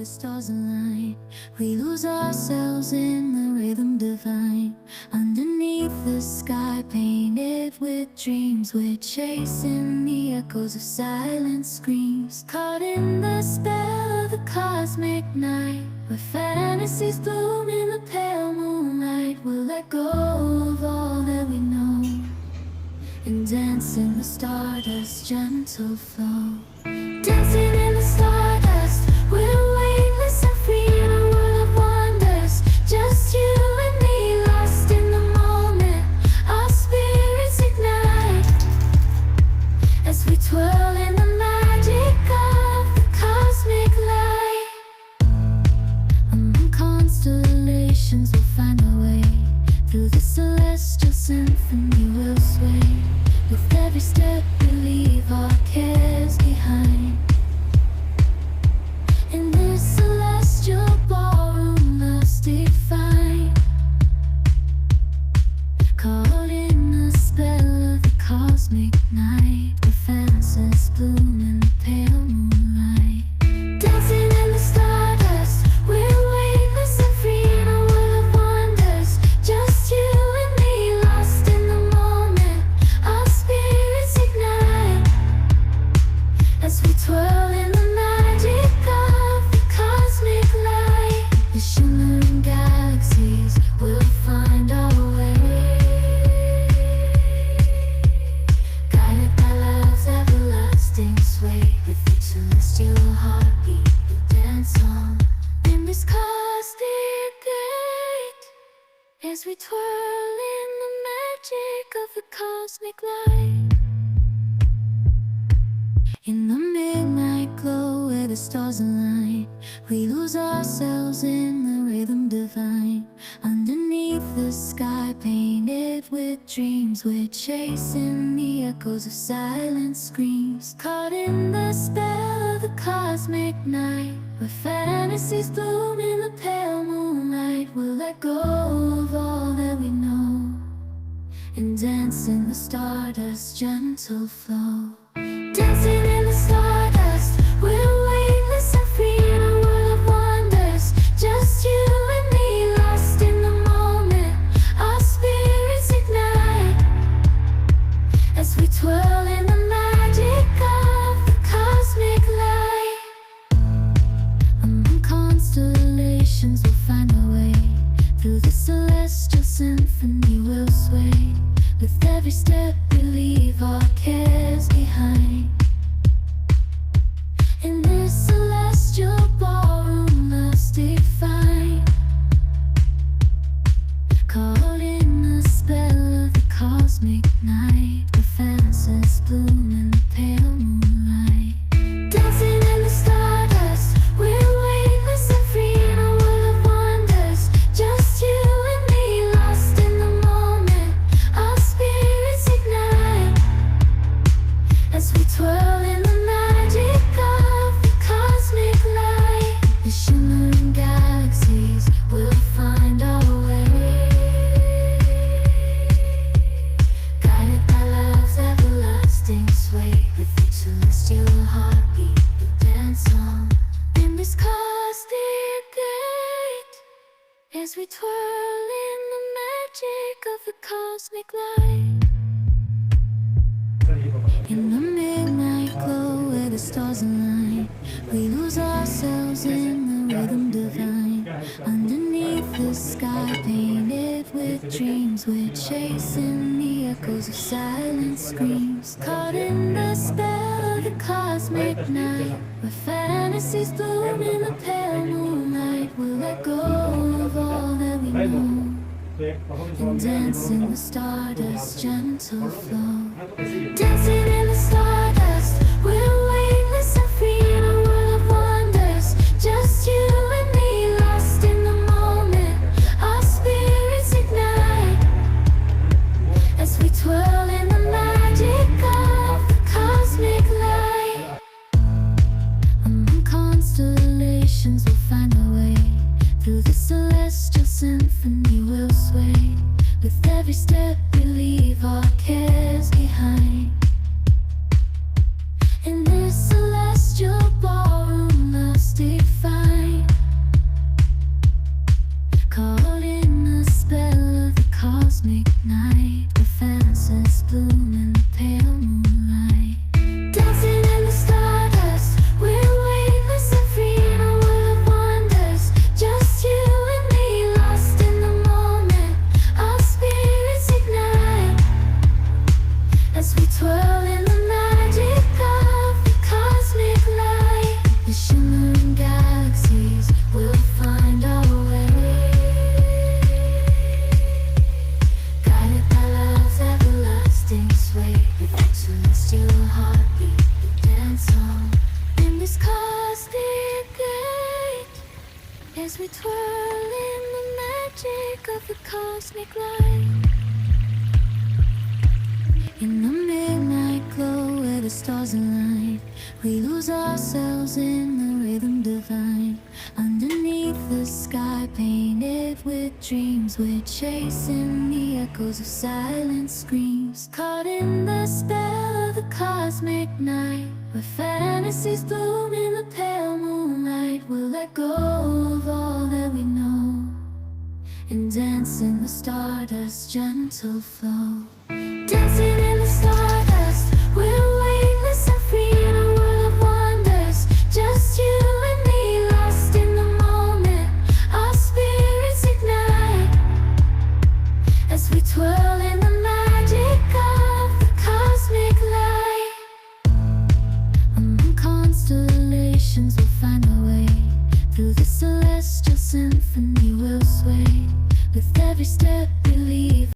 the stars align. We lose ourselves in the rhythm divine. Underneath the sky painted with dreams, we're chasing the echoes of silent screams. Caught in the spell of the cosmic night, where fantasies bloom in the pale moonlight. We'll let go of all that we know and dance in the stardust's gentle flow. Dancing in the stardust, we're weightless and free in a world of wonders. Just you and me, lost in the moment. Our spirits ignite as we twirl in the magic of the cosmic light. Among constellations we'll find our way. Through the celestial symphony we'll sway. With every step we leave our cares behind. In this celestial ballroom love's defined. Caught in the spell of the cosmic night, where fantasies bloom in the pale moonlight. Dancing in the stardust, we're weightless and free in a world of wonders. Just you and me, lost in the moment. Our spirits ignite as we twirl in the magic of the cosmic light. The shimmering galaxies will find our way, guided by love's everlasting sway. With each celestial heartbeat we dance on in this cosmic gate, as we twirl in the magic of the cosmic light. In the midnight glow where the stars align, we lose ourselves in the rhythm divine. Underneath the sky painted with dreams, we're chasing the echoes of silent screams. Caught in the spell of the cosmic night, where fantasies bloom in the pale moonlight. We'll let go of all that we know and dance in the stardust's gentle flow. Dancing in the stardust, we're weightless and free in a world of wonders. Just you and me, lost in the moment. Our spirits ignite as we twirl in the magic of the cosmic light. Among constellations we'll find our way. Through the celestial symphony we'll sway. With every step we leave our cares behind. In this celestial ballroom love's defined. Caught in the spell of the cosmic night, where fantasies bloom in the pale moonlight. Dancing in the stardust, we're weightless and free in a world of wonders. Just you and me, lost in the moment. Our spirits ignite as we twirl in the magic of the cosmic light. The shimmering galaxies will find our way, guided by love's everlasting sway. With each celestial heartbeat we dance on in this cosmic gate, as we twirl in the magic of the cosmic light. In the midnight glow where the stars align, we lose ourselves in the rhythm divine. Underneath the sky painted with dreams, we're chasing the echoes of silent screams. Caught in the spell of the cosmic night, where fantasies bloom in the pale moonlight. We'll let go of all that we know and dance in the stardust's gentle flow. Dancing in the stardust, we're weightless and free in a world of wonders. Just you and me, lost in the moment. Our spirits ignite as we twirl in the magic of the cosmic light. Among constellations we'll find our way. Through the celestial symphony we'll sway. With every step we leave our cares behind. In this celestial ballroom love's defined. we twirl in the magic of the cosmic light. In the midnight glow where the stars align, we lose ourselves in the rhythm divine. Underneath the sky painted with dreams, we're chasing the echoes of silent screams. Caught in the spell of the cosmic night, where fantasies bloom in the pale moonlight. We'll let go of all that we know and dance in the stardust's gentle flow. Dancing